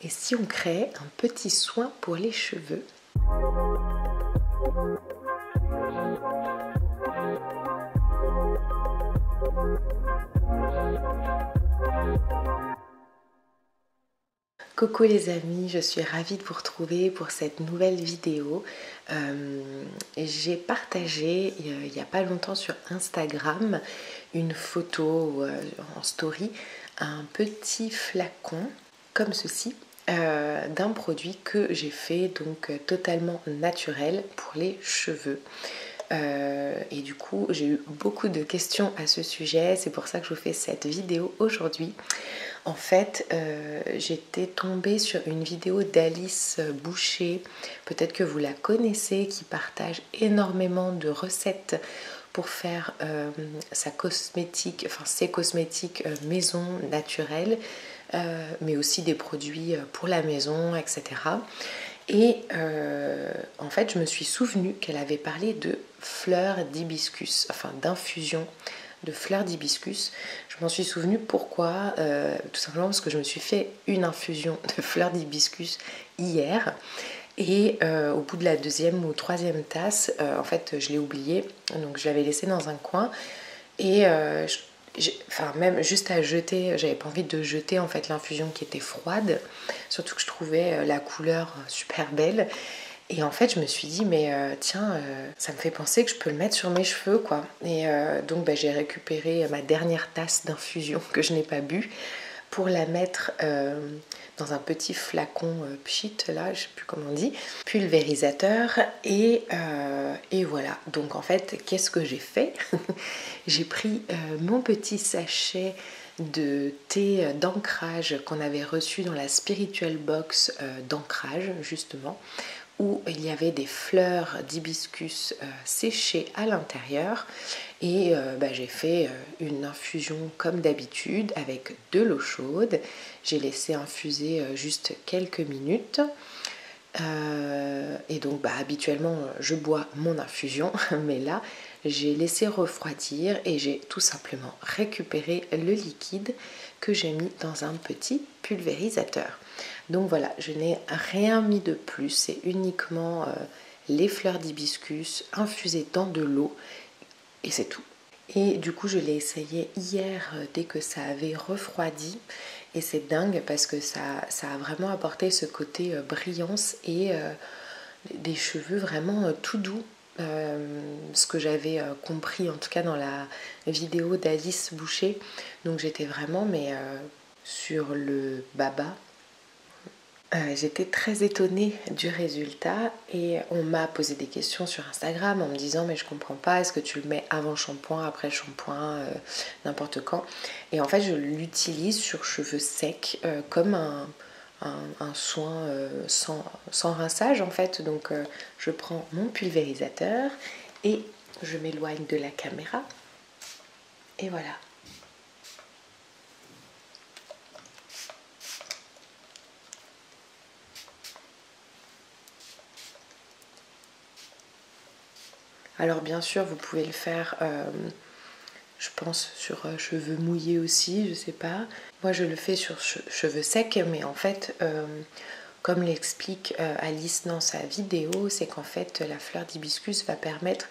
Et si on créait un petit soin pour les cheveux? Coucou les amis, je suis ravie de vous retrouver pour cette nouvelle vidéo. J'ai partagé il n'y a pas longtemps sur Instagram une photo en story, un petit flacon comme ceci d'un produit que j'ai fait donc totalement naturel pour les cheveux. Et du coup j'ai eu beaucoup de questions à ce sujet, c'est pour ça que je vous fais cette vidéo aujourd'hui. En fait, j'étais tombée sur une vidéo d'Alice Boucher, peut-être que vous la connaissez, qui partage énormément de recettes pour faire ses cosmétiques maison naturelles, mais aussi des produits pour la maison, etc. Et en fait, je me suis souvenue qu'elle avait parlé de fleurs d'hibiscus, enfin d'infusion de fleurs d'hibiscus. Je m'en suis souvenue pourquoi, tout simplement parce que je me suis fait une infusion de fleurs d'hibiscus hier et au bout de la deuxième ou troisième tasse, en fait je l'ai oubliée, donc je l'avais laissée dans un coin et même juste à jeter, j'avais pas envie de jeter en fait l'infusion qui était froide, surtout que je trouvais la couleur super belle. Et en fait, je me suis dit, mais tiens, ça me fait penser que je peux le mettre sur mes cheveux, quoi. Et donc, j'ai récupéré ma dernière tasse d'infusion que je n'ai pas bu pour la mettre dans un petit flacon pchit, là, je sais plus comment on dit, pulvérisateur. Et voilà. Donc, en fait, qu'est-ce que j'ai fait? J'ai pris mon petit sachet de thé d'ancrage qu'on avait reçu dans la Spiritual Box d'ancrage, justement, où il y avait des fleurs d'hibiscus séchées à l'intérieur et j'ai fait une infusion comme d'habitude avec de l'eau chaude. J'ai laissé infuser juste quelques minutes et donc habituellement je bois mon infusion, mais là j'ai laissé refroidir et j'ai tout simplement récupéré le liquide que j'ai mis dans un petit pulvérisateur. Donc voilà, je n'ai rien mis de plus, c'est uniquement les fleurs d'hibiscus infusées dans de l'eau et c'est tout. Et du coup je l'ai essayé hier dès que ça avait refroidi et c'est dingue parce que ça a vraiment apporté ce côté brillance et des cheveux vraiment tout doux. Ce que j'avais compris en tout cas dans la vidéo d'Alice Boucher. Donc j'étais vraiment sur le baba. J'étais très étonnée du résultat et on m'a posé des questions sur Instagram en me disant mais je comprends pas, est-ce que tu le mets avant shampoing, après shampoing, n'importe quand. Et en fait je l'utilise sur cheveux secs comme un soin sans rinçage en fait. Donc je prends mon pulvérisateur et je m'éloigne de la caméra et voilà. Alors bien sûr vous pouvez le faire je pense sur cheveux mouillés aussi, je sais pas. Moi je le fais sur cheveux secs, mais en fait comme l'explique Alice dans sa vidéo, c'est qu'en fait la fleur d'hibiscus va permettre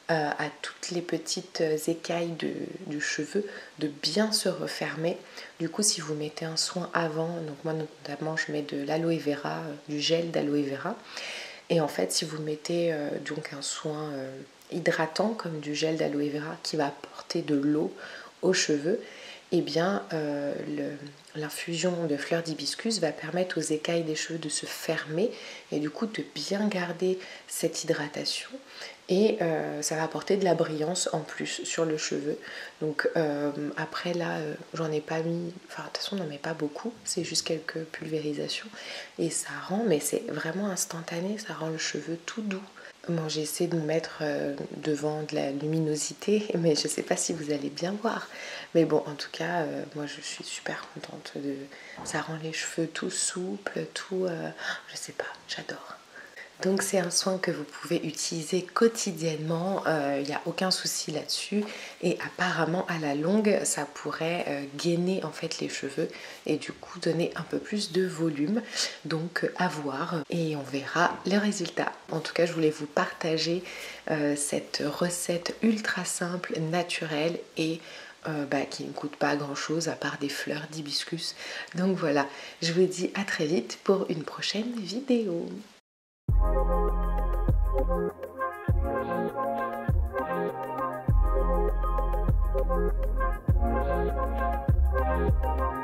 à toutes les petites écailles du cheveu de bien se refermer. Du coup si vous mettez un soin avant, donc moi notamment je mets de l'aloe vera, du gel d'aloe vera, et en fait si vous mettez donc un soin hydratant comme du gel d'aloe vera qui va apporter de l'eau aux cheveux, et bien l'infusion de fleurs d'hibiscus va permettre aux écailles des cheveux de se fermer et du coup de bien garder cette hydratation et ça va apporter de la brillance en plus sur le cheveu. Donc après là j'en ai pas mis, enfin de toute façon on n'en met pas beaucoup, c'est juste quelques pulvérisations et ça rend, mais c'est vraiment instantané, ça rend le cheveu tout doux. Bon, j'ai essayé de me mettre devant de la luminosité, mais je sais pas si vous allez bien voir. Mais bon, en tout cas, moi je suis super contente ça rend les cheveux tout souples, tout, je sais pas, j'adore. Donc c'est un soin que vous pouvez utiliser quotidiennement, il n'y a aucun souci là-dessus, et apparemment à la longue ça pourrait gainer en fait les cheveux et du coup donner un peu plus de volume. Donc à voir et on verra les résultats. En tout cas je voulais vous partager cette recette ultra simple, naturelle et qui ne coûte pas grand chose à part des fleurs d'hibiscus. Donc voilà, je vous dis à très vite pour une prochaine vidéo. Thank you.